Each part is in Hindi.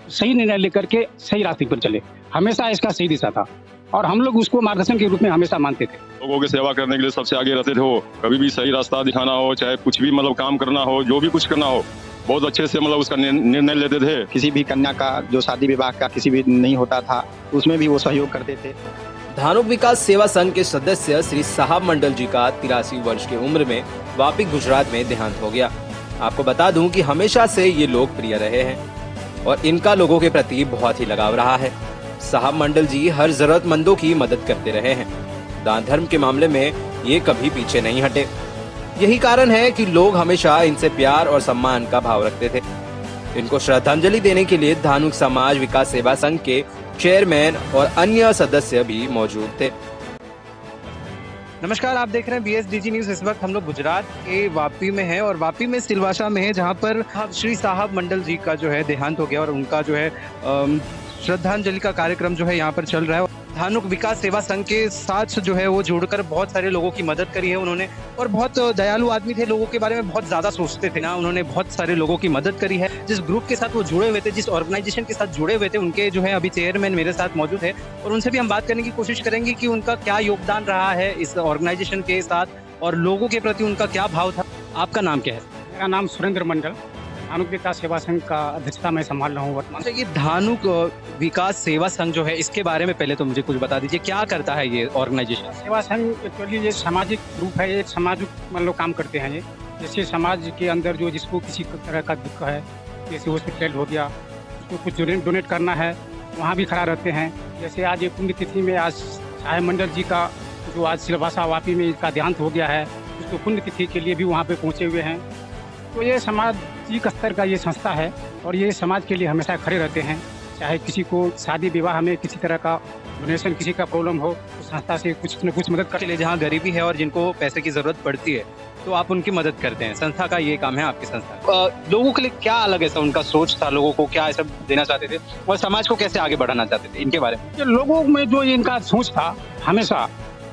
सही निर्णय लेकर के सही रास्ते पर चले। हमेशा इसका सही दिशा था और हम लोग उसको मार्गदर्शन के रूप में हमेशा मानते थे। लोगों की सेवा करने के लिए सबसे आगे रहते थे वो। कभी भी सही रास्ता दिखाना हो, चाहे कुछ भी काम करना हो, जो भी कुछ करना हो, बहुत अच्छे से उसका निर्णय लेते थे। किसी भी कन्या का जो शादी विवाह का किसी भी नहीं होता था, उसमें भी वो सहयोग करते थे। धानुक विकास सेवा संघ के सदस्य श्री साहब मंडल जी का 83 वर्ष की उम्र में वापी गुजरात में देहांत हो गया। आपको बता दूं कि हमेशा से ये लोकप्रिय रहे हैं और इनका लोगों के प्रति बहुत ही लगाव रहा है। साहब मंडल जी हर जरूरतमंदों की मदद करते रहे हैं। दान धर्म के मामले में ये कभी पीछे नहीं हटे। यही कारण है कि लोग हमेशा इनसे प्यार और सम्मान का भाव रखते थे। इनको श्रद्धांजलि देने के लिए धानुक समाज विकास सेवा संघ के चेयरमैन और अन्य सदस्य भी मौजूद थे। नमस्कार, आप देख रहे हैं BSDG न्यूज। इस वक्त हम लोग गुजरात के वापी में हैं और वापी में सिलवासा में है, जहां पर श्री साहब मंडल जी का जो है देहांत हो गया और उनका जो है श्रद्धांजलि का कार्यक्रम जो है यहाँ पर चल रहा है। धानुक विकास सेवा संघ के साथ जो है वो जुड़कर बहुत सारे लोगों की मदद करी है उन्होंने, और बहुत दयालु आदमी थे, लोगों के बारे में बहुत ज्यादा सोचते थे ना। उन्होंने बहुत सारे लोगों की मदद करी है। जिस ग्रुप के साथ वो जुड़े हुए थे, जिस ऑर्गेनाइजेशन के साथ जुड़े हुए थे, उनके जो है अभी चेयरमैन मेरे साथ मौजूद है और उनसे भी हम बात करने की कोशिश करेंगे कि उनका क्या योगदान रहा है इस ऑर्गेनाइजेशन के साथ और लोगों के प्रति उनका क्या भाव था। आपका नाम क्या है? मेरा नाम सुरेंद्र मंडल, धानुक विकास सेवा संघ का अध्यक्षता मैं संभाल रहा हूँ वर्तमान। ये धानुक विकास सेवा संघ जो है, इसके बारे में पहले तो मुझे कुछ बता दीजिए, क्या करता है ये ऑर्गेनाइजेशन? सेवा संघ एक्चुअली ये सामाजिक ग्रुप है, एक सामाजिक काम करते हैं ये। जैसे समाज के अंदर जो जिसको किसी तरह का दुख है, जैसे हॉस्पिटल हो गया, उसको कुछ डोनेट करना है, वहाँ भी खड़ा रहते हैं। जैसे आज एक पुण्यतिथि में आज साहब मंडल जी का जो आज सिलवासा वापी में इसका देहांत हो गया है, उसको पुण्यतिथि के लिए भी वहाँ पे पहुँचे हुए हैं। तो ये सामाजिक स्तर का ये संस्था है और ये समाज के लिए हमेशा खड़े रहते हैं। चाहे किसी को शादी विवाह में किसी तरह का डोनेशन, किसी का प्रॉब्लम हो, तो संस्था से कुछ न कुछ मदद के लिए जहाँ गरीबी है और जिनको पैसे की जरूरत पड़ती है तो आप उनकी मदद करते हैं। संस्था का ये काम है आपकी संस्था। लोगों के लिए क्या अलग ऐसा उनका सोच था, लोगों को क्या ऐसा देना चाहते थे और समाज को कैसे आगे बढ़ाना चाहते थे, इनके बारे में? लोगों में जो इनका सोच था, हमेशा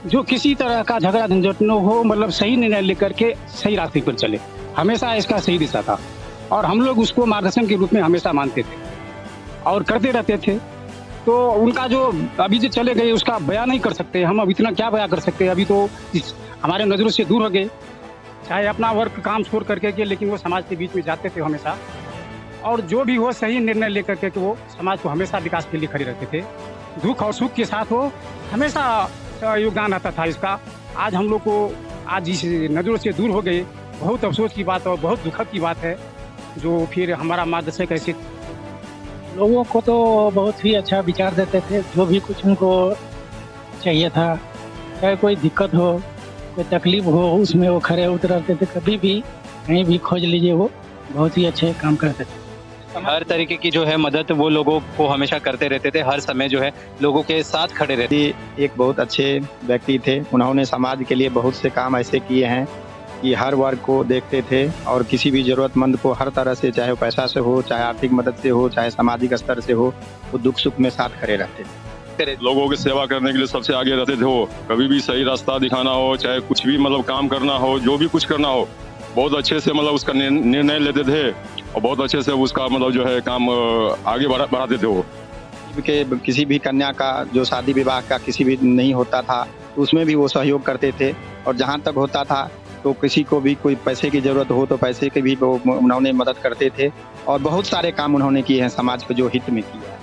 जो किसी तरह का झगड़ा झंझट न हो, सही निर्णय लेकर के सही रास्ते पर चले। हमेशा इसका सही दिशा था और हम लोग उसको मार्गदर्शन के रूप में हमेशा मानते थे और करते रहते थे। तो उनका जो अभी जो चले गए उसका बयान नहीं कर सकते हम। अब इतना क्या बयान कर सकते हैं, अभी तो हमारे नज़रों से दूर हो गए। चाहे अपना वर्क काम छोड़ करके के, लेकिन वो समाज के बीच में जाते थे हमेशा, और जो भी हो सही निर्णय लेकर के वो समाज को हमेशा विकास के लिए खड़े रहते थे। दुख और सुख के साथ वो हमेशा योगदान रहता था इसका। आज हम लोग को आज इस नज़रों से दूर हो गए, बहुत अफसोस की बात और बहुत दुखद की बात है। जो फिर हमारा मार्गदर्शन कैसे लोगों को तो बहुत ही अच्छा विचार देते थे। जो भी कुछ उनको चाहिए था, चाहे कोई दिक्कत हो, कोई तकलीफ हो, उसमें वो खड़े उतरते थे। कभी भी कहीं भी खोज लीजिए, वो बहुत ही अच्छे काम करते थे। हर तरीके की जो है मदद वो लोगों को हमेशा करते रहते थे, हर समय जो है लोगों के साथ खड़े रहते। एक बहुत अच्छे व्यक्ति थे। उन्होंने समाज के लिए बहुत से काम ऐसे किए हैं कि हर वर्ग को देखते थे और किसी भी जरूरतमंद को हर तरह से, चाहे पैसा से हो, चाहे आर्थिक मदद से हो, चाहे सामाजिक स्तर से हो, वो दुख सुख में साथ खड़े रहते थे। लोगों की सेवा करने के लिए सबसे आगे रहते थे वो। कभी भी सही रास्ता दिखाना हो, चाहे कुछ भी काम करना हो, जो भी कुछ करना हो, बहुत अच्छे से उसका निर्णय लेते थे और बहुत अच्छे से उसका जो है काम आगे बढ़ाते थे वो। किसी भी कन्या का जो शादी विवाह का किसी भी नहीं होता था, उसमें भी वो सहयोग करते थे और जहाँ तक होता था तो किसी को भी कोई पैसे की जरूरत हो तो पैसे की भी वो उन्होंने मदद करते थे और बहुत सारे काम उन्होंने किए हैं समाज को जो हित में किया है।